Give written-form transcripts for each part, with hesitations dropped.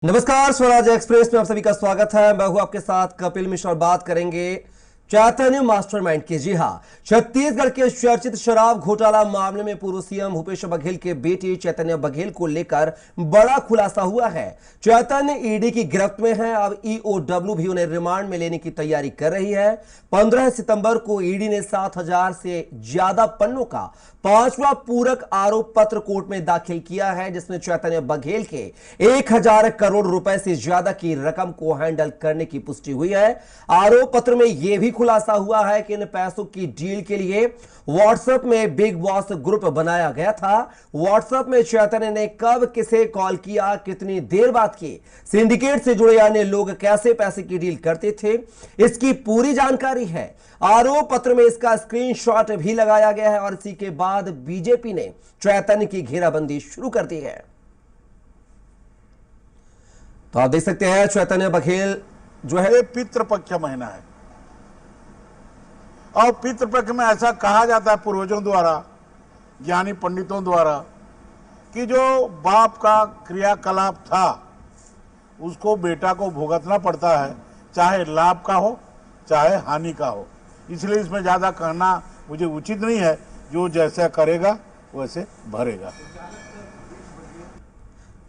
नमस्कार, स्वराज एक्सप्रेस में आप सभी का स्वागत है। मैं हूं आपके साथ कपिल मिश्रा और बात करेंगे चैतन्य मास्टरमाइंड की। जी हां, छत्तीसगढ़ के चर्चित शराब घोटाला मामले में पूर्व सीएम भूपेश बघेल के बेटे चैतन्य बघेल को लेकर बड़ा खुलासा हुआ है। चैतन्य ईडी की गिरफ्त में है। अब ईओडब्ल्यू भी उन्हें रिमांड में लेने की तैयारी कर रही है। 15 सितंबर को ईडी ने 7,000 से ज्यादा पन्नों का 5वां पूरक आरोप पत्र कोर्ट में दाखिल किया है, जिसमें चैतन्य बघेल के 1,000 करोड़ रुपए से ज्यादा की रकम को हैंडल करने की पुष्टि हुई है। आरोप पत्र में यह भी खुलासा हुआ है कि इन पैसों की डील के लिए व्हाट्सएप में बिग बॉस ग्रुप बनाया गया था। व्हाट्सएप में चैतन्य ने कब किसे कॉल किया, कितनी देर बाद की, सिंडिकेट से जुड़े अन्य लोग कैसे पैसे की डील करते थे, इसकी पूरी जानकारी है। आरोप पत्र में इसका स्क्रीनशॉट भी लगाया गया है और इसी के बाद बीजेपी ने चैतन्य की घेराबंदी शुरू कर दी है। तो आप देख सकते हैं चैतन्य बघेल जो है, पितृपक्ष का महीना है और पितृपक्ष में ऐसा कहा जाता है पूर्वजों द्वारा, ज्ञानी पंडितों द्वारा, कि जो बाप का क्रियाकलाप था उसको बेटा को भुगतना पड़ता है, चाहे लाभ का हो चाहे हानि का हो। इसलिए इसमें ज़्यादा कहना मुझे उचित नहीं है। जो जैसा करेगा वैसे भरेगा।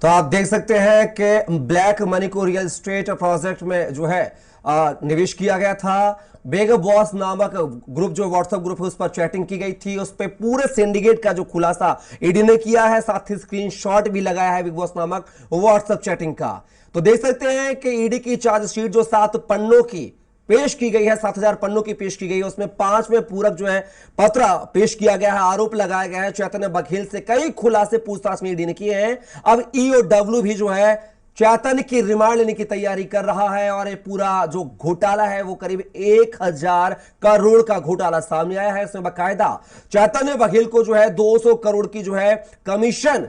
तो आप देख सकते हैं कि ब्लैक मनी को रियल एस्टेट प्रोजेक्ट में जो है निवेश किया गया था। बिग बॉस नामक ग्रुप, जो व्हाट्सएप ग्रुप है, उस पर चैटिंग की गई थी। उस पर पूरे सिंडिकेट का जो खुलासा ईडी ने किया है, साथ ही स्क्रीनशॉट भी लगाया है बिग बॉस नामक व्हाट्सएप चैटिंग का। तो देख सकते हैं कि ईडी की चार्जशीट जो 7 पन्नों की पेश की गई है, 7,000 पन्नों की पेश की गई है, उसमें 5वें पूरक जो है पत्र पेश किया गया है। आरोप लगाया गया है चैतन्य बघेल से कई खुलासे पूछताछ में ईडी ने किए हैं। अब ईओडब्ल्यू भी जो है चैतन्य की रिमांड लेने की तैयारी कर रहा है और ये पूरा जो घोटाला है वो करीब 1,000 करोड़ का घोटाला सामने आया है। इसमें बाकायदा चैतन्य बघेल को जो है 200 करोड़ की जो है कमीशन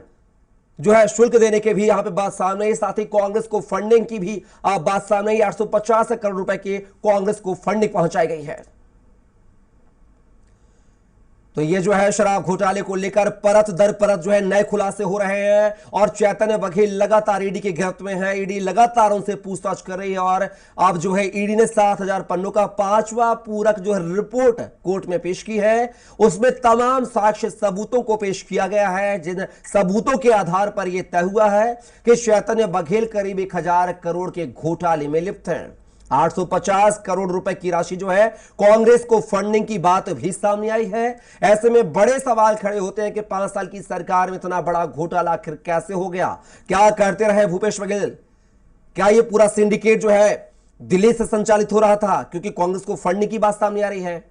जो है शुल्क देने के भी यहां पे बात सामने आई। साथ ही कांग्रेस को फंडिंग की भी बात सामने आई। 850 करोड़ रुपए की कांग्रेस को फंडिंग पहुंचाई गई है। तो ये जो है शराब घोटाले को लेकर परत दर परत जो है नए खुलासे हो रहे हैं और चैतन्य बघेल लगातार ईडी की गिरफ्त में है। ईडी लगातार उनसे पूछताछ कर रही है और अब जो है ईडी ने 7,000 पन्नों का 5वां पूरक जो है रिपोर्ट कोर्ट में पेश की है। उसमें तमाम साक्ष्य सबूतों को पेश किया गया है, जिन सबूतों के आधार पर यह तय हुआ है कि चैतन्य बघेल करीब 1,000 करोड़ के घोटाले में लिप्त हैं। 850 करोड़ रुपए की राशि जो है कांग्रेस को फंडिंग की बात भी सामने आई है। ऐसे में बड़े सवाल खड़े होते हैं कि 5 साल की सरकार में इतना बड़ा घोटाला आखिर कैसे हो गया? क्या करते रहे भूपेश बघेल? क्या यह पूरा सिंडिकेट जो है दिल्ली से संचालित हो रहा था? क्योंकि कांग्रेस को फंडिंग की बात सामने आ रही है।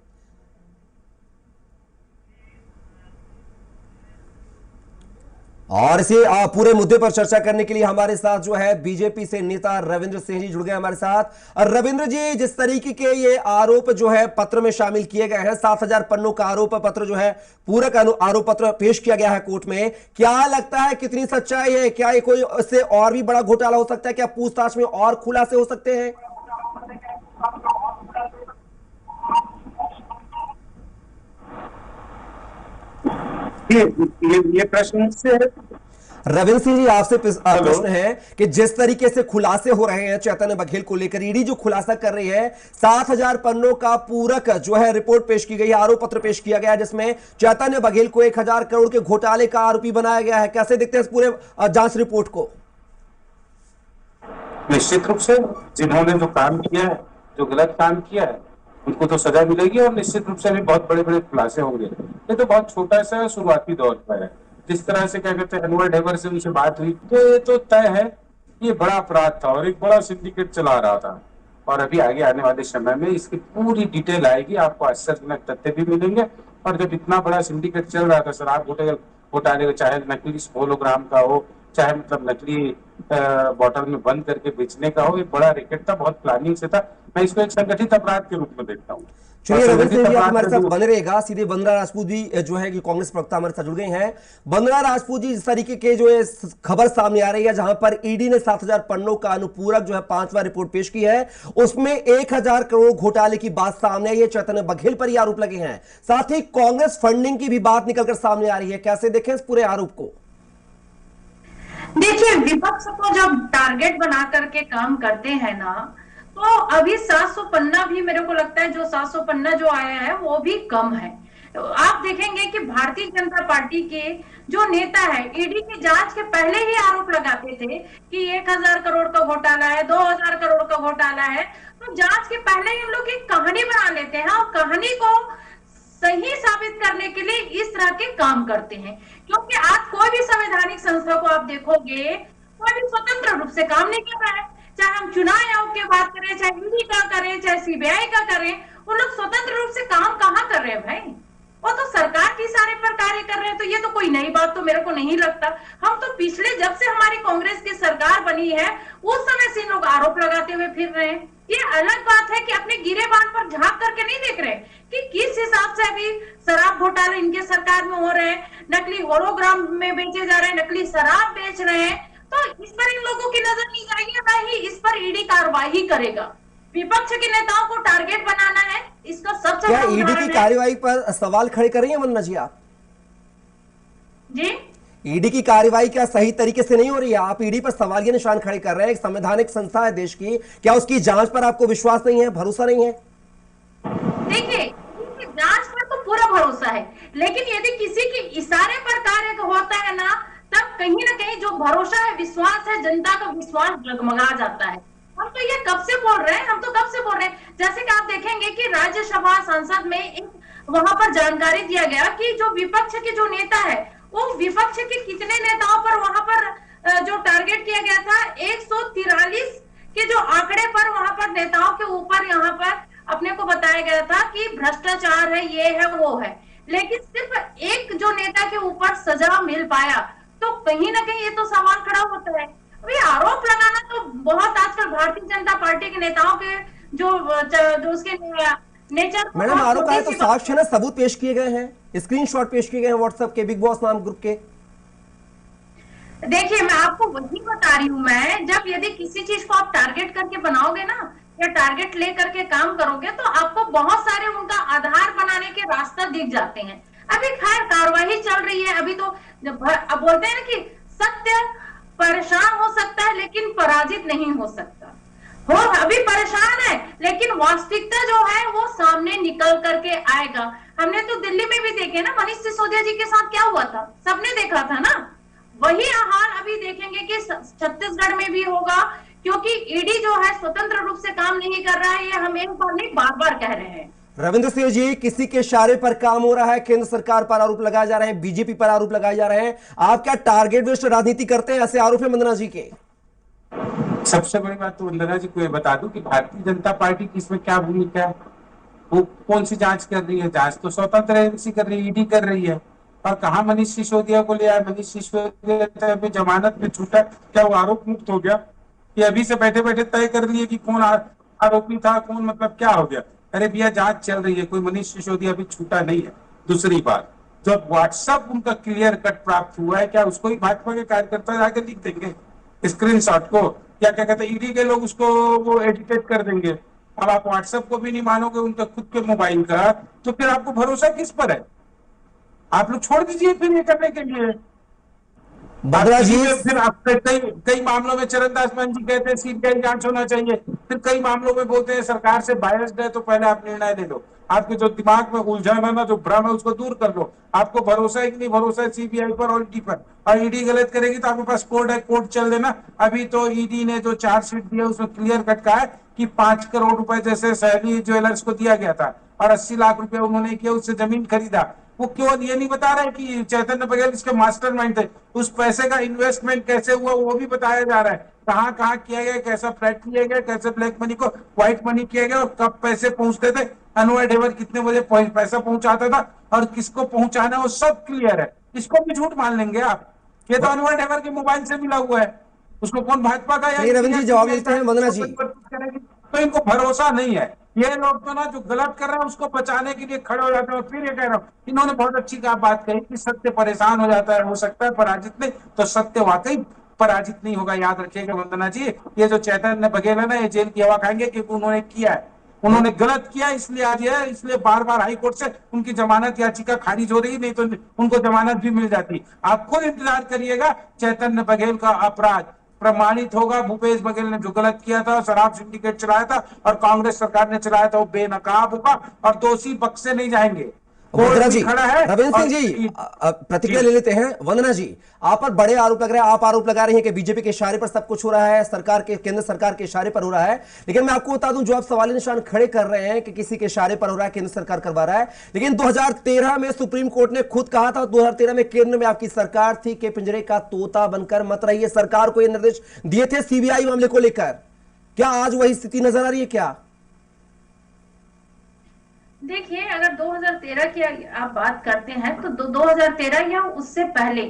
और इसी पूरे मुद्दे पर चर्चा करने के लिए हमारे साथ जो है बीजेपी से नेता रविंद्र सिंह जी जुड़ गए हमारे साथ। और रविंद्र जी, जिस तरीके के ये आरोप जो है पत्र में शामिल किए गए हैं, 7,000 पन्नों का आरोप पत्र जो है पूरक आरोप पत्र पेश किया गया है कोर्ट में, क्या लगता है कितनी सच्चाई है? क्या ये कोई इससे और भी बड़ा घोटाला हो सकता है? क्या पूछताछ में और खुलासे हो सकते हैं? ये प्रश्न से रविंद्र सिंह जी, आपसे प्रश्न है कि जिस तरीके से खुलासे हो रहे हैं चैतन्य बघेल को लेकर, ईडी जो खुलासा कर रही है, 7,000 पन्नों का पूरक जो है रिपोर्ट पेश की गई है, आरोप पत्र पेश किया गया है, जिसमें चैतन्य बघेल को 1,000 करोड़ के घोटाले का आरोपी बनाया गया है। कैसे देखते हैं इस पूरे जांच रिपोर्ट को? निश्चित रूप से जिन्होंने जो काम किया है, जो गलत काम किया है, उनको तो सजा मिलेगी और निश्चित रूप से अभी बहुत बड़े बड़े खुलासे होंगे। ये तो बहुत छोटा सा शुरुआती दौर पर है। जिस तरह से क्या कहते हैं अनवर ढेबर से उनसे बात हुई, तो ये तो तय है ये बड़ा अपराध था और एक बड़ा सिंडिकेट चला रहा था। और अभी आगे आने वाले समय में इसकी पूरी डिटेल आएगी, आपको आश्चर्यजनक तथ्य भी मिलेंगे। और जब इतना बड़ा सिंडिकेट चल रहा था शराब घोटाले का, चाहे नकली होलोग्राम का हो, चाहे मतलब नकली बॉटल में बंद करके बेचने का हो, एक बड़ा रैकेट था, बहुत प्लानिंग से था। मैं इसको एक संगठित अपराध के रूप में देखता हूँ। चलिए रविंद्र सिंह जी, आप हमारे साथ बने रहेगा। सीधे वंदना राजपूत भी जो है कि कांग्रेस प्रवक्ता हमारे साथ जुड़ गए हैं। वंदना राजपूत जी, इस तरीके के जो है खबर सामने आ रही है, जहां पर ईडी ने 7,000 पन्नों का अनुपूरक जो है 5वां रिपोर्ट पेश की है, उसमें 1,000 करोड़ घोटाले की बात सामने आई है। चैतन्य बघेल पर ही आरोप लगे हैं, साथ ही कांग्रेस फंडिंग की भी बात निकलकर सामने आ रही है। कैसे देखें इस पूरे आरोप को? देखिए, विपक्ष को जब टारगेट बना करके काम करते हैं ना, तो अभी 700 पन्ना भी मेरे को लगता है, जो 700 पन्ना जो आया है वो भी कम है। तो आप देखेंगे कि भारतीय जनता पार्टी के जो नेता है, ईडी की जांच के पहले ही आरोप लगाते थे कि 1000 करोड़ का घोटाला है, 2000 करोड़ का घोटाला है। तो जांच के पहले ही हम लोग एक कहानी बना लेते हैं और कहानी को सही साबित करने के लिए इस तरह के काम करते हैं। क्योंकि आज कोई भी संवैधानिक संस्था को आप देखोगे, कोई भी स्वतंत्र रूप से काम नहीं कर रहा है। चाहे हम चुनाव आयोग की बात करें, चाहे ईडी का करें, चाहे सीबीआई का करें, वो लोग स्वतंत्र रूप से काम कहाँ कर रहे हैं भाई? वो तो सरकार के इशारे पर कार्य कर रहे हैं। तो ये तो कोई नई बात तो मेरे को नहीं लगता। हम तो पिछले, जब से हमारी कांग्रेस की सरकार बनी है, उस समय से लोग आरोप लगाते हुए फिर रहे हैं। ये अलग बात है कि अपने गिरेबान पर झांक करके नहीं देख रहे कि किस हिसाब से अभी शराब घोटाले इनके सरकार में हो रहे हैं, नकली होलोग्राम में बेचे जा रहे हैं, नकली शराब बेच रहे हैं। तो इस पर इन लोगों की नजर नहीं जाएगी, ना ही इस पर ईडी कार्रवाई करेगा। विपक्ष के नेताओं को टारगेट बनाना है, इसका सबसे क्या बड़ा ईडी की उदाहरण है। कार्रवाई पर सवाल खड़े कर रही हैं वंदना जी आप? जी, ईडी की कार्रवाई क्या सही तरीके से नहीं हो रही है? आप ईडी पर सवाल के निशान खड़े कर रहे हैं। एक संवैधानिक संस्था है देश की, क्या उसकी जांच पर आपको विश्वास नहीं है, भरोसा नहीं है? देखिए, जांच पर तो पूरा भरोसा है, लेकिन यदि किसी के इशारे पर कार्य होता है ना, तब कहीं ना कहीं जो भरोसा है, विश्वास है, जनता का विश्वास डगमगा जाता है। हम तो ये कब से बोल रहे हैं, जैसे कि आप देखेंगे कि राज्यसभा संसद में एक वहां पर जानकारी दिया गया कि जो विपक्ष के जो नेता है, वो विपक्ष के कितने नेताओं पर वहां पर जो टारगेट किया गया था, 143 के जो आंकड़े पर वहां पर नेताओं के ऊपर यहाँ पर अपने को बताया गया था कि भ्रष्टाचार है, ये है, वो है। लेकिन सिर्फ एक जो नेता के ऊपर सजा मिल पाया, तो कहीं ना कहीं ये तो सवाल खड़ा होता है। अभी आरोप लगाना तो बहुत आजकल भारतीय जनता पार्टी के नेताओं के जो उसके नेचर, मैडम आरोप आए तो साक्ष्य ना, सबूत पेश किए गए हैं, स्क्रीनशॉट पेश किए गए हैं व्हाट्सएप के, बिग बॉस नाम ग्रुप के। देखिए, मैं आपको वही बता रही हूँ। मैं जब यदि किसी चीज को आप टारगेट करके बनाओगे ना, या टारगेट ले करके काम करोगे, तो आपको बहुत सारे उनका आधार बनाने के रास्ता दिख जाते हैं। अभी खैर कार्रवाई चल रही है। अभी तो अब बोलते हैं ना कि सत्य परेशान हो सकता है लेकिन पराजित नहीं हो सकता। हो अभी परेशान है, लेकिन वास्तविकता जो है वो सामने निकल करके आएगा। हमने तो दिल्ली में भी देखे ना, मनीष सिसोदिया जी के साथ क्या हुआ था, सबने देखा था ना। वही हाल अभी देखेंगे कि छत्तीसगढ़ में भी होगा, क्योंकि ईडी जो है स्वतंत्र रूप से काम नहीं कर रहा है। ये हम एक बार नहीं, बार बार कह रहे हैं। रविंद्र सिंह जी, किसी के इशारे पर काम हो रहा है, केंद्र सरकार पर आरोप लगाए जा रहे हैं, बीजेपी पर आरोप लगाए जा रहे हैं। आप क्या टारगेट बेस्ड राजनीति करते हैं? ऐसे आरोप है वंदना जी के। सबसे बड़ी बात तो वंदना जी को ये बता दूं कि भारतीय जनता पार्टी की इसमें क्या भूमिका है, वो कौन सी जांच कर रही है? जांच तो स्वतंत्र एजेंसी कर रही है, ईडी कर रही है। और कहा मनीष सिसोदिया को ले आए, मनीष सिसोदिया जमानत में छूटा, क्या वो आरोप मुक्त हो गया? कि अभी से बैठे बैठे तय कर लिए कि कौन आरोपी था, कौन, मतलब क्या हो गया? अरे भैया, जांच चल रही है, कोई मनीष सिसोदिया अभी छूटा नहीं है। दूसरी बात, जब व्हाट्सएप उनका क्लियर कट प्राप्त हुआ है, क्या उसको ही भाजपा के कार्यकर्ता जाकर लिख देंगे स्क्रीनशॉट को? क्या क्या कहते हैं, ईडी के लोग उसको वो एडिटेट कर देंगे? अब आप व्हाट्सएप को भी नहीं मानोगे, उनका खुद के मोबाइल का, तो फिर आपको भरोसा किस पर है? आप लोग छोड़ दीजिए फिर ये करने के लिए। बदला जी, फिर आप कई मामलों में चरणदास मान जी कहते हैं सीबीआई जांच होना चाहिए, फिर कई मामलों में बोलते हैं सरकार से बायस्ड है, तो पहले आप निर्णय ले लो। आपके जो दिमाग में उलझन है ना, जो भ्रम है, उसको दूर कर लो। आपको भरोसा है कि नहीं भरोसा है सीबीआई पर और ईडी पर? और ईडी गलत करेगी तो आपके पास कोर्ट है, कोर्ट चल देना। अभी तो ईडी ने जो चार्जशीट दिया उसमें क्लियर कट कहा है कि 5 करोड़ रुपए जैसे सैनी ज्वेलर्स को दिया गया था और 80 लाख रुपए उन्होंने किया, उससे जमीन खरीदा। वो क्यों ये नहीं बता रहा है कि चैतन्य बघेल इसके मास्टरमाइंड थे? उस पैसे का इन्वेस्टमेंट कैसे हुआ वो भी बताया जा रहा है। कहाँ कहाँ किया गया, कैसा फ्लैट किया गया, कैसे ब्लैक मनी को व्हाइट मनी किया गया, और कब पैसे पहुंचते थे, अनवर ढेबर कितने बजे पैसा पहुंचाता था और किसको पहुंचाना, वो सब क्लियर है। इसको भी झूठ मान लेंगे आप? ये तो अनवर ढेबर के मोबाइल से मिला हुआ है, उसको कौन भाजपा का या रविंद्र जी जवाब देते हैं वंदना जी। तो इनको भरोसा नहीं है। ये लोग तो ना जो गलत कर रहे हैं उसको बचाने के लिए खड़े हो जाते हैं। और फिर ये कह रहा हूँ, इन्होंने बहुत अच्छी बात कही कि सत्य परेशान हो जाता है, हो सकता है पराजित नहीं, तो सत्य वाकई पराजित नहीं होगा। याद रखिएगा वंदना जी, ये जो चैतन्य बघेल है ना, ये जेल की हवा खाएंगे क्योंकि उन्होंने किया है। उन्होंने गलत किया, इसलिए आज है, इसलिए बार बार हाई कोर्ट से उनकी जमानत याचिका खारिज हो रही, नहीं तो उनको जमानत भी मिल जाती। आप खुद इंतजार करिएगा, चैतन्य बघेल का अपराध प्रमाणित होगा। भूपेश बघेल ने जो गलत किया था, शराब सिंडिकेट चलाया था और कांग्रेस सरकार ने चलाया था, वो बेनकाब होगा और दोषी बख्शे नहीं जाएंगे। वंदना जी, खड़ा है रविंद्र सिंह जी प्रतिक्रिया ले लेते हैं। वंदना जी, आप पर बड़े आरोप लग रहे हैं, आप आरोप लगा रही हैं कि बीजेपी के इशारे पर सब कुछ हो रहा है, सरकार के, केंद्र सरकार के इशारे पर हो रहा है। लेकिन मैं आपको बता दूं, जो आप सवाल निशान खड़े कर रहे हैं कि किसी के इशारे पर हो रहा है, केंद्र सरकार करवा रहा है, लेकिन 2013 में सुप्रीम कोर्ट ने खुद कहा था, 2013 में केंद्र में आपकी सरकार थी कि पिंजरे का तोता बनकर मत रहिए, सरकार को यह निर्देश दिए थे सीबीआई मामले को लेकर। क्या आज वही स्थिति नजर आ रही है क्या? देखिए, अगर 2013 की आप बात करते हैं तो 2013 या उससे पहले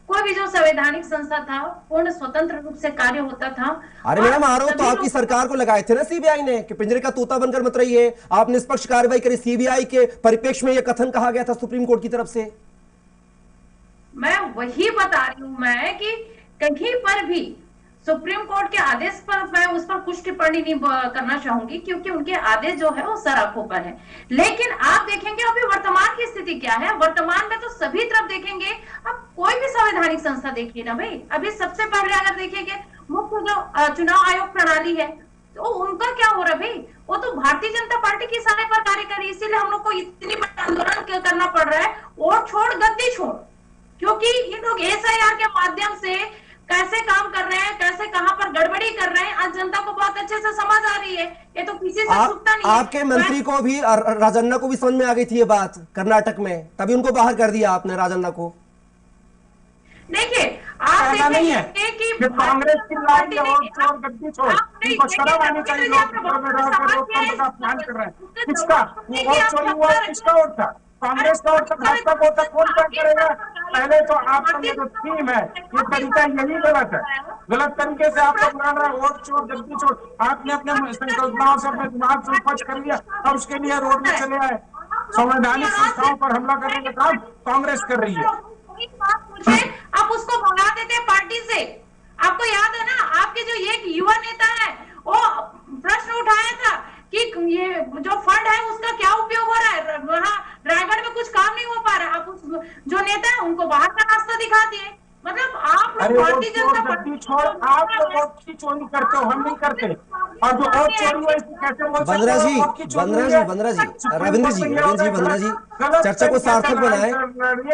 कोई भी जो संवैधानिक संस्था था पूर्ण स्वतंत्र रूप से कार्य होता था। अरे मैडम, आरोप तो आपकी सरकार को लगाए थे ना सीबीआई ने कि पिंजरे का तोता बनकर मत रहिए, आप निष्पक्ष कार्रवाई करिए। सीबीआई के परिप्रेक्ष्य में यह कथन कहा गया था सुप्रीम कोर्ट की तरफ से। मैं वही बता रही हूं मैं कि कहीं पर भी सुप्रीम कोर्ट के आदेश पर मैं उस पर कुछ टिप्पणी नहीं करना चाहूंगी, क्योंकि उनके आदेश जो है वो सराखों पर है। लेकिन आप देखेंगे अभी वर्तमान की स्थिति क्या है, वर्तमान में तो सभी तरफ देखेंगे, आप कोई भी संवैधानिक संस्था देखिए ना भाई। अभी सबसे पहले अगर देखेंगे मुख्य जो चुनाव आयोग प्रणाली है, तो उनका क्या हो रहा है भाई, वो तो भारतीय जनता पार्टी के इशारे पर कार्य कर रही है। इसीलिए हम लोग को इतनी बड़ा आंदोलन करना पड़ रहा है, वोट छोड़ गद्दी छोड़, क्योंकि ये लोग एसआईआर के माध्यम से कैसे काम कर रहे हैं, कैसे कहां पर गड़बड़ी कर रहे हैं, आज जनता को बहुत अच्छे से समझ आ रही है। ये तो किसी से छुपता नहीं है। आपके मंत्री को भी, राजन्ना को भी समझ में आ गई थी ये बात कर्नाटक में, तभी उनको बाहर कर दिया आपने राजन्ना को। देखिए, आप देखेंगे कि कांग्रेस की लाठी और चोर गद्दी छोड़, इनको शर्म आनी चाहिए। लोकतंत्र का अपमान कर रहे हैं। किसका वो वोट चोरी हुआ, किसका वोट था? कांग्रेस का वोट था, भाजपा का वोट था, कौन तय करेगा? पहले तो आपका ये जो थीम है, ये तरीका यही गलत है। गलत तरीके से आपका बुला रहा है, वोट चोर गद्दी छोड़। आपने अपने संकल्पनाओं से अपने दिमाग से उपज कर लिया और उसके लिए रोड में चले आए। संवैधानिक संस्थाओं पर हमला करने का काम कांग्रेस कर रही है। आप उसको भगा देते हैं पार्टी से। आपको याद है ना, आपके जो एक युवा नेता है वो प्रश्न उठाया था कि ये जो फंड है उसका क्या उपयोग हो रहा है, वहाँ रायगढ़ में कुछ काम नहीं हो पा रहा है। आप उस जो नेता है उनको बाहर का रास्ता दिखा दिए। मतलब आप लोग भारतीय जनता पार्टी छोड़, आप लोग वोट की चोरी करते हो, हम नहीं करते। और जो वोट चोरी हुआ इसको कैसे बोल सकते हो? वंदना जी, रविंद्र जी, वंदना जी, चर्चा को सार्थक बनाए।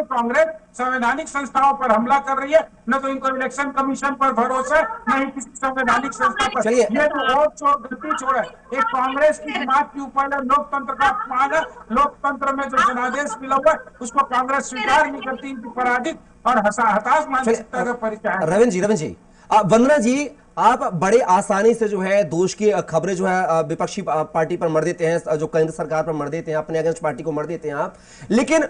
कांग्रेस संवैधानिक संस्थाओं पर हमला कर रही है, न तो इनको इलेक्शन कमीशन पर भरोसा, न ही किसी संवैधानिक संस्था पर। ये जो वोट चोर गद्दी छोड़ है, एक कांग्रेस की जमात के ऊपर लोकतंत्र का अपमान है। लोकतंत्र में जो जनादेश मिला हुआ है उसको कांग्रेस स्वीकार नहीं करती, इनकी पराजित और हताश मानसिकता का परिचय। रविंद्र जी, वंदना जी, आप बड़े आसानी से जो है दोष की खबरें जो है विपक्षी पार्टी पर मर देते हैं, जो केंद्र सरकार पर मर देते हैं, अपने अगेंस्ट पार्टी को मर देते हैं आप। लेकिन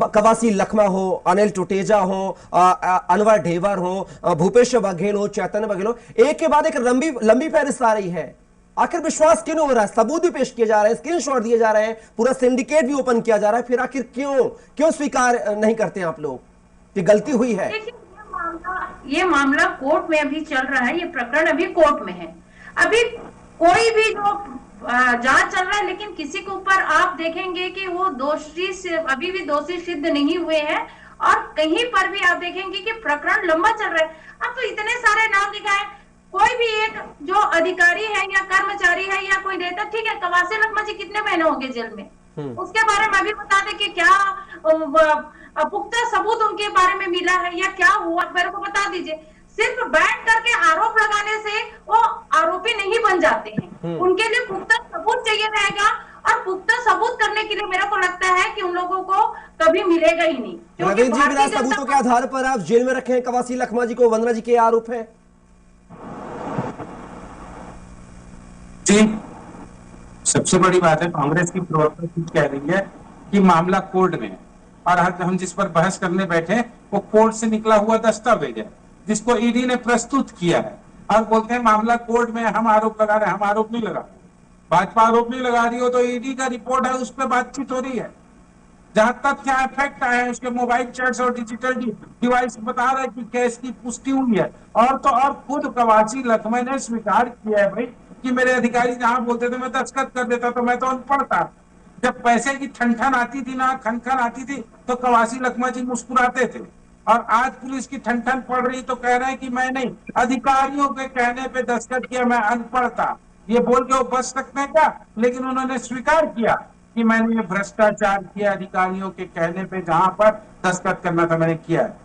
कवासी लखमा हो, अनिल टुटेजा हो, अनवर ढेबर हो, भूपेश बघेल हो, चैतन्य बघेल हो, एक के बाद एक लंबी फहरिस्त आ रही है। आखिर विश्वास क्यों नहीं हो रहा है? सबूत भी पेश किए जा रहे हैं, स्क्रीनशॉट दिए जा रहे हैं, पूरा सिंडिकेट भी ओपन किया जा रहा है, फिर आखिर क्यों स्वीकार नहीं करते आप लोग कि गलती हुई है? ये मामला कोर्ट में अभी चल रहा है, ये प्रकरण अभी कोर्ट में है। अभी कोई भी जो जांच चल रहा है, लेकिन किसी के ऊपर आप देखेंगे कि वो दोषी से अभी भी दोषी सिद्ध नहीं हुए हैं। और कहीं पर भी आप देखेंगे कि प्रकरण लंबा चल रहा है। अब तो इतने सारे नाम दिखाए, कोई भी एक जो अधिकारी है या कर्मचारी है या कोई नेता, ठीक है, कवासी लखमा जी कितने महीने हो गए जेल में, उसके बारे में अभी बता दें कि क्या पुख्ता सबूत उनके बारे में मिला है या क्या हुआ, मेरे को बता दीजिए। सिर्फ बैठ करके आरोप लगाने से वो आरोपी नहीं बन जाते हैं, उनके लिए पुख्ता सबूत चाहिए रहेगा। और पुख्ता सबूत करने के लिए मेरे को लगता है कि उन लोगों को कभी मिलेगा ही नहीं। रविंद्र जी, बिना सबूतों के आधार पर आप जेल में रखे हैं कवासी लखमा जी को, वंदना जी के आरोप है जी। सबसे बड़ी बात है, कांग्रेस की प्रवक्ता खुद कह रही है कि मामला कोर्ट में है और हम जिस पर बहस करने बैठे वो कोर्ट से निकला हुआ दस्तावेज है जिसको ईडी ने प्रस्तुत किया है। और बोलते हैं मामला कोर्ट में, हम आरोप लगा रहे हैं। हम आरोप नहीं लगा रहे, भाजपा आरोप नहीं लगा रही हो, तो ईडी का रिपोर्ट है, उस पर बातचीत हो रही है। जहां तथ्य फैक्ट आए हैं, उसके मोबाइल चैट्स और डिजिटल डिवाइस बता रहे हैं कि केस की पुष्टि हुई है। और तो और खुद कवासी लखमा ने स्वीकार किया है भाई कि मेरे अधिकारी जहां बोलते थे मैं दस्तखत कर देता, तो मैं तो अनपढ़ था। जब पैसे की ठनठन आती थी ना, खनखन आती थी, तो कवासी लखमा जी मुस्कुराते थे। और आज पुलिस की ठनठन पड़ रही तो कह रहे हैं कि मैं नहीं, अधिकारियों के कहने पे दस्तखत किया, मैं अनपढ़ था। ये बोल के वो बच सकते हैं क्या? लेकिन उन्होंने स्वीकार किया कि मैंने ये भ्रष्टाचार किया, अधिकारियों के कहने पे जहां पर दस्तखत करना था मैंने किया है।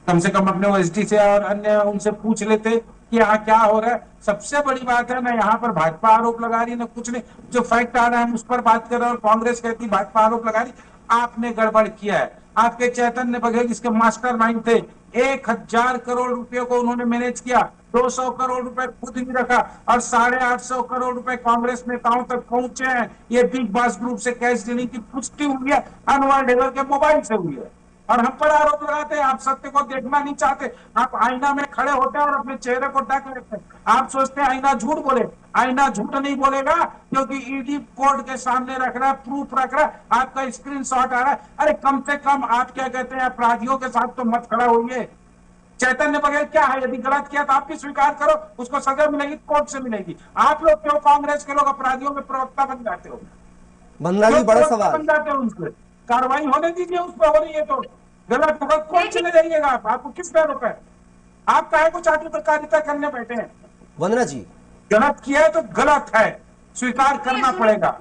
कम से कम अपने ओएसडी से और अन्य उनसे पूछ लेते कि यहाँ क्या हो रहा है। सबसे बड़ी बात है ना, यहाँ पर भाजपा आरोप लगा रही है ना कुछ नहीं, जो फैक्ट आ रहा है हम उस पर बात कर रहे हैं। और कांग्रेस कहती भाजपा आरोप लगा रही, आपने गड़बड़ किया है। आपके चैतन्य बघेल इसके मास्टरमाइंड थे, 1000 करोड़ रुपए को उन्होंने मैनेज किया, 200 करोड़ रुपए खुद ही रखा और 850 करोड़ रुपए कांग्रेस नेताओं तक पहुंचे हैं। ये बिग बॉस ग्रुप से कैश डीलिंग की पुष्टि हुई है, अनवर ढेबर के मोबाइल से हुई है। और हम पर आरोप लगाते हैं, आप सत्य को देखना नहीं चाहते। आप आईना में खड़े होते हैं और अपने चेहरे को ढक लेते हैं। आप सोचते हैं आईना झूठ बोले, आईना झूठ नहीं बोलेगा, क्योंकि ईडी कोर्ट के सामने रख रहा है, प्रूफ रख रहा है, आपका स्क्रीनशॉट आ रहा है। अरे कम से कम आप क्या कहते हैं, अपराधियों के साथ तो मत खड़ा होइए। चैतन्य बघेल क्या है, यदि गलत किया तो आप भी स्वीकार करो, उसको सजा मिलेगी, कोर्ट से मिलेगी। आप लोग क्यों कांग्रेस के लोग अपराधियों में प्रवक्ता बन जाते हो? बंदना जी, बड़ा सवाल बन जाते हो, उनसे कार्रवाई होने दीजिए, उस पर हो रही है तो। गलत होगा कोर्ट चले जाइएगा आप, आपको किस डर है? आप काहे को चाटुकारिता करने बैठे हैं? वंदना जी, गलत किया है तो गलत है, स्वीकार करना पड़ेगा।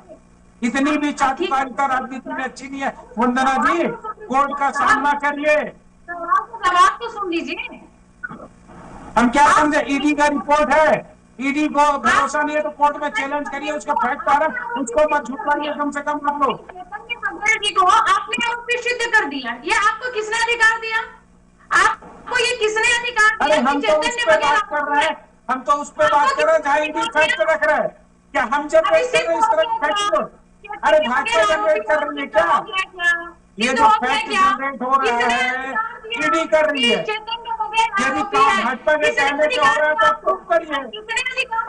इतनी भी चाटुकारिता राजनीति में अच्छी नहीं है। वंदना जी, कोर्ट का सामना करिए। जवाब तो सुन लीजिए। हम क्या समझे, ईडी का रिपोर्ट है, ईडी को भरोसा नहीं है तो कोर्ट में चैलेंज करिए, उसका फैक्ट आ रहा है, उसको मत झुकाइए कम से कम आप लोग। जी को आपने आरोपी सिद्ध कर दिया, ये आपको किसने अधिकार दिया? आपको ये किसने अधिकार दिया? अरे हम तो उस पर बात कर रहे हैं, हम तो उस पर बात कर रहे हैं जहाँ ईडी फैक्ट रख रहे हैं। क्या हम जब इस तरह फैक्ट को, अरे भाजपा जनरेट कर रही है क्या? ये जो फैक्ट जनरेट हो रहा है ईडी कर रही है। यदि भाजपा के कहने से हो रहा है तो आप प्रूफ करिए।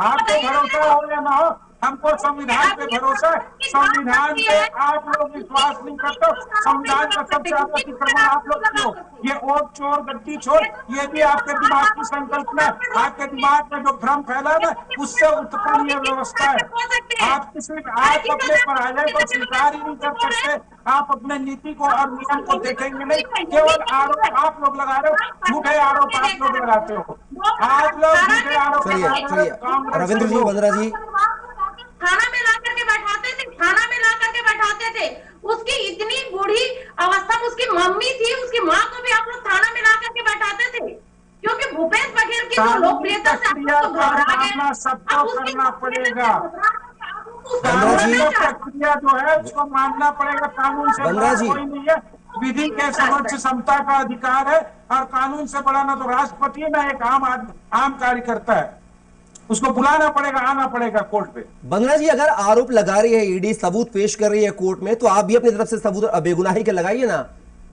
आपको भरोसा हो या ना हो, हमको संविधान पे भरोसा है। संविधान पे आप लोग विश्वास नहीं करते, संविधान का सबसे ज्यादा अतिक्रमण आप लोग क्यों? ये वोट चोर, गद्दी चोर, ये भी आपके दिमाग की संकल्पना है। आपके दिमाग में जो भ्रम फैला है उससे उत्पन्न ये व्यवस्था है। आप अपने पराजय को स्वीकार ही नहीं कर सकते। आप अपने नीति को और नियम को देखेंगे नहीं, केवल आरोप आप लोग लगा रहे हो, झूठे आरोप आप लोग लगाते हो। आप लोग झूठे आरोप लगा रहे हो। रविंद्र जी, वंदना जी, थाना में ला करके बैठाते थे, थाना में ला करके बैठाते थे। उसकी इतनी बूढ़ी अवस्था में उसकी मम्मी थी, उसकी माँ को भी आप लोग थाना में ला करके बैठाते थे, क्योंकि भूपेश बघेल की जो लोकप्रियता से आप लोग घबरा गए। सबको करना पड़ेगा, प्रक्रिया जो है उसको मानना पड़ेगा। कानून से बड़ा कोई नहीं है, विधि के समक्ष समता का अधिकार है, और कानून से बड़ा ना तो राष्ट्रपति है ना एक आम कार्यकर्ता है। उसको बुलाना पड़ेगा, आना पड़ेगा कोर्ट पे। वंदना जी, अगर आरोप लगा रही है ईडी, सबूत पेश कर रही है कोर्ट में, तो आप भी अपनी तरफ से सबूत बेगुनाही के लगाइए ना,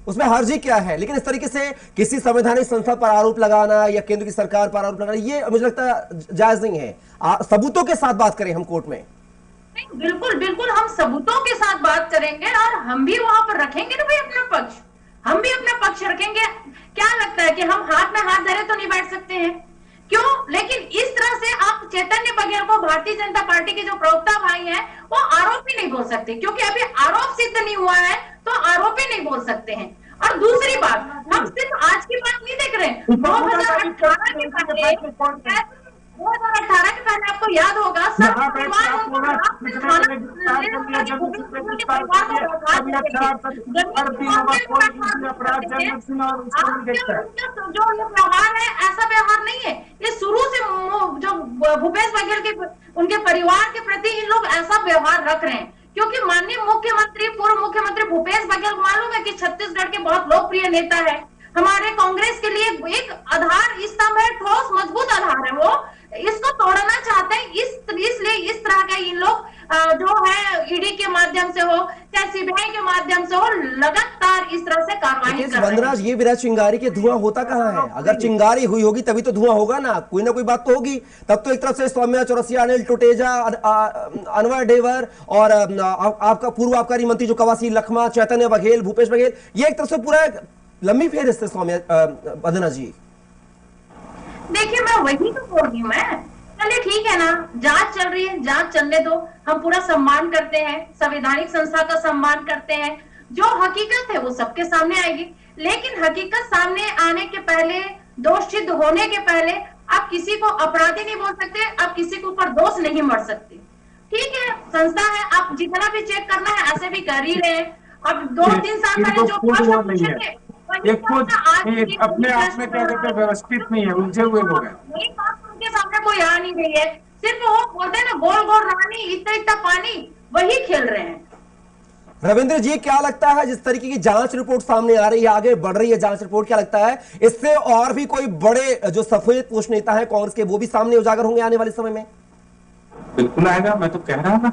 उसमें हर्जी क्या है? लेकिन इस तरीके से किसी संवैधानिक संस्था पर आरोप लगाना या केंद्र की सरकार पर आरोप लगाना, ये मुझे लगता है जायज नहीं है। सबूतों के साथ बात करें हम कोर्ट में। नहीं, बिल्कुल बिल्कुल हम सबूतों के साथ बात करेंगे और हम भी वहां पर रखेंगे ना भाई अपना पक्ष, हम भी अपना पक्ष रखेंगे। क्या लगता है कि हम हाथ में हाथ धरे तो नहीं बैठ सकते हैं? क्यों? लेकिन इस तरह से आप चैतन्य बघेल को, भारतीय जनता पार्टी के जो प्रवक्ता भाई हैं, वो आरोपी नहीं बोल सकते, क्योंकि अभी आरोप सिद्ध नहीं हुआ है तो आरोपी नहीं बोल सकते हैं। और दूसरी बात, हम सिर्फ आज की बात नहीं देख रहे हैं, 2018 के पहले 2018 के पहले आपको याद होगा जो ये व्यवहार है, ऐसा व्यवहार नहीं है। ये शुरू से जो भूपेश बघेल के उनके परिवार के प्रति इन लोग ऐसा व्यवहार रख रहे हैं, क्योंकि माननीय मुख्यमंत्री, पूर्व मुख्यमंत्री भूपेश बघेल मालूम है कि छत्तीसगढ़ के बहुत लोकप्रिय नेता है, हमारे कांग्रेस के लिए एक आधार स्तंभ है, ठोस मजबूत आधार है। वो इसको तोड़ना चाहते हैं, इसलिए इस तरह के इन लोग जो है ईडी के माध्यम से हो चाहे सीबीआई के माध्यम से हो, लगातार इस तरह से कार्रवाई कर रहे हैं। ये बिना चिंगारी के धुआं होता कहाँ है? अगर चिंगारी हुई होगी तभी तो धुआं होगा ना कोई बात तो होगी। तब तो एक तरफ से सौम्या चौरसिया, अनिल टुटेजा, अनवर ढेबर और आपका पूर्व आबकारी मंत्री जो कवासी लखमा, चैतन्य बघेल, भूपेश बघेल, ये एक तरफ से पूरा लंबी फेरिस्त है। सौम्या, वंदना जी, देखिए मैं वही तो बोल रही हूँ, मैं चलिए ठीक है ना, जांच चल रही है, जांच चलने दो, हम पूरा सम्मान करते हैं, संवैधानिक संस्था का सम्मान करते हैं। जो हकीकत है वो सबके सामने आएगी, लेकिन हकीकत सामने आने के पहले, दोष सिद्ध होने के पहले आप किसी को अपराधी नहीं बोल सकते, आप किसी के ऊपर दोष नहीं मर सकते। ठीक है, संस्था है, आप जितना भी चेक करना है ऐसे भी कर ही रहे हैं। अब 2-3 साल पहले जो प्रश्न पूछे थे, एक खुद अपने आप में क्या कहते हैं व्यवस्थित नहीं है, उलझे हुए लोग हैं। वही बात उनके सामने कोई आ नहीं रही है, सिर्फ वो बोलते हैं ना गोल गोल रानी इतना इतना पानी, वही खेल रहे हैं। रविंद्र जी, क्या लगता है जिस तरीके की जांच रिपोर्ट सामने आ रही है, आगे बढ़ रही है जांच रिपोर्ट, क्या लगता है इससे और भी कोई बड़े जो सफेद पोष नेता है कांग्रेस के वो भी सामने उजागर होंगे आने वाले समय में? बिल्कुल आएगा, मैं तो कह रहा हूं ना,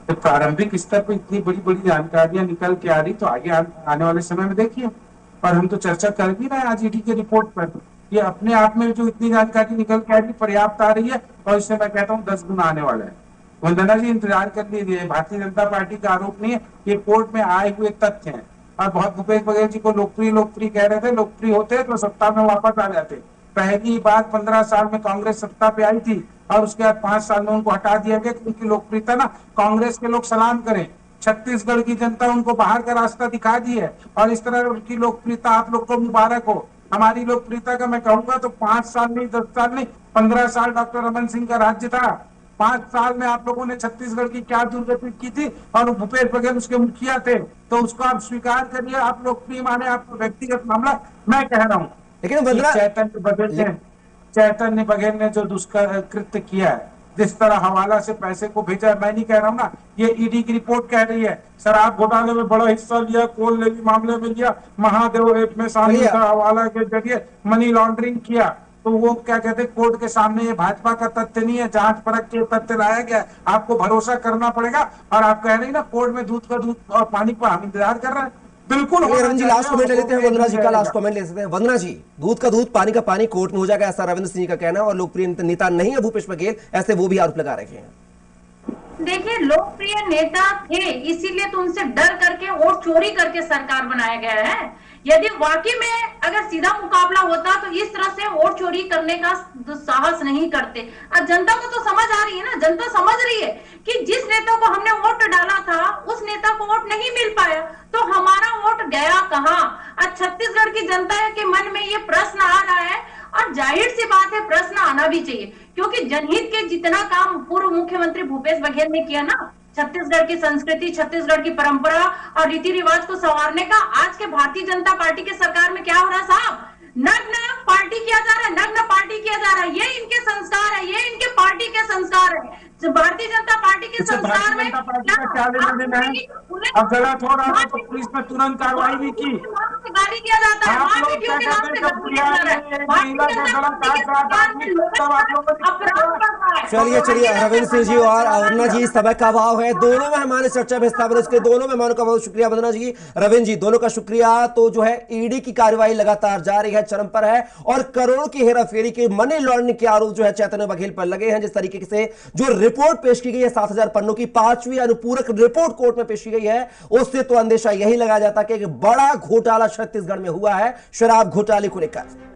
तो प्रारंभिक स्तर पर इतनी बड़ी बड़ी जानकारियां निकल के आ रही, तो आगे आने वाले समय में देखिए। और हम तो चर्चा कर भी रहे हैं आज ईडी की रिपोर्ट पर, ये अपने आप में जो इतनी जानकारी निकल के आ रही पर्याप्त आ रही है, और इससे मैं कहता हूँ 10 गुना आने वाला है। वंदना जी इंतजार कर लीजिए, भारतीय जनता पार्टी का आरोप नहीं है, ये कोर्ट में आए हुए तथ्य हैं। और बहुत भूपेश बघेल जी को लोकप्रिय कह रहे थे, लोकप्रिय होते तो सत्ता में वापस आ जाते। पहली बार 15 साल में कांग्रेस सत्ता पे आई थी और उसके बाद 5 साल में उनको हटा दिया गया, क्योंकि लोकप्रियता ना कांग्रेस के लोग सलाम करें। छत्तीसगढ़ की जनता उनको बाहर का रास्ता दिखा दी है, और इस तरह उनकी लोकप्रियता आप लोग को मुबारक हो। हमारी लोकप्रियता का मैं कहूंगा तो 5 साल नहीं, 10 साल नहीं, 15 साल डॉक्टर रमन सिंह का राज्य था। 5 साल में आप लोगों ने छत्तीसगढ़ की क्या दुर्गति की थी, और भूपेश बघेल उसके मुखिया थे, तो उसको आप स्वीकार करिए। आप लोकप्रिय माने, आपको व्यक्तिगत मामला मैं कह रहा हूँ। लेकिन चैतन्य बघेल ने जो दुष्कृत्य किया है, जिस तरह हवाला से पैसे को भेजा है, मैं नहीं कह रहा हूँ ना, ये ईडी की रिपोर्ट कह रही है। शराब घोटाले में बड़ा हिस्सा लिया, कोल लेवी मामले में लिया, महादेव ऐप में शामिल था, हवाला के जरिए मनी लॉन्ड्रिंग किया, तो वो क्या कहते हैं कोर्ट के सामने ये भाजपा का तथ्य नहीं है, जांच परख के तथ्य लाया गया। आपको भरोसा करना पड़ेगा। और आप कह रहे हैं ना कोर्ट में दूध का दूध और पानी का हम इंतजार कर रहे हैं, बिल्कुल। रविंद्र जी लास्ट कमेंट ले लेते हैं, वंदना जी का लास्ट कमेंट ले सकते हैं। वंदना जी, दूध का दूध पानी का पानी कोर्ट में हो जाएगा, ऐसा रविंद्र सिंह का कहना है, और लोकप्रिय नेता नहीं है भूपेश बघेल, ऐसे वो भी आरोप लगा रखे हैं। देखिए, लोकप्रिय नेता थे, इसीलिए तो उनसे डर करके वोट चोरी करके सरकार बनाया गया है। यदि वाकई में अगर सीधा मुकाबला होता तो इस तरह से वोट चोरी करने का दुस्साहस नहीं करते। और जनता को तो समझ आ रही है ना, जनता समझ रही है कि जिस नेता को हमने वोट डाला था उस नेता को वोट नहीं मिल पाया, तो हमारा वोट गया कहां। आज छत्तीसगढ़ की जनता के मन में ये प्रश्न आ रहा है, और जाहिर सी बात है प्रश्न आना भी चाहिए, क्योंकि जनहित के जितना काम पूर्व मुख्यमंत्री भूपेश बघेल ने किया ना, छत्तीसगढ़ की संस्कृति, छत्तीसगढ़ की परंपरा और रीति रिवाज को संवारने का, आज के भारतीय जनता पार्टी के सरकार में क्या हो रहा है साहब, नग्न पार्टी किया जा रहा है, नग्न पार्टी किया जा रहा है। ये इनके संस्कार है, ये इनके पार्टी के संस्कार है। भारतीय जनता पार्टी के संस्कार में अब गलत हो रहा है तो पुलिस ने तुरंत कार्रवाई भी की। गाली दिया जाता है, मां बेटियों के नाम से गाली दिया जा रहा है। चलिए रविंद्र सिंह जी और वंदना जी, समय का अभाव है, दोनों में हमारे चर्चा में हिस्सा बने, उसके दोनों मेहमानों का बहुत शुक्रिया। वंदना जी, रविंद्र जी, दोनों का शुक्रिया। तो जो है ईडी की कार्रवाई लगातार जारी है, चरम पर है, और करोड़ों की हेराफेरी के मनी लॉन्ड्रिंग के आरोप जो है चैतन्य बघेल पर लगे हैं। जिस तरीके से जो रिपोर्ट पेश की गई है, 7000 पन्नों की 5वीं अनुपूरक रिपोर्ट कोर्ट में पेश की गई है, उससे तो अंदेशा यही लगाया जाता कि एक बड़ा घोटाला छत्तीसगढ़ में हुआ है शराब घोटाले को लेकर।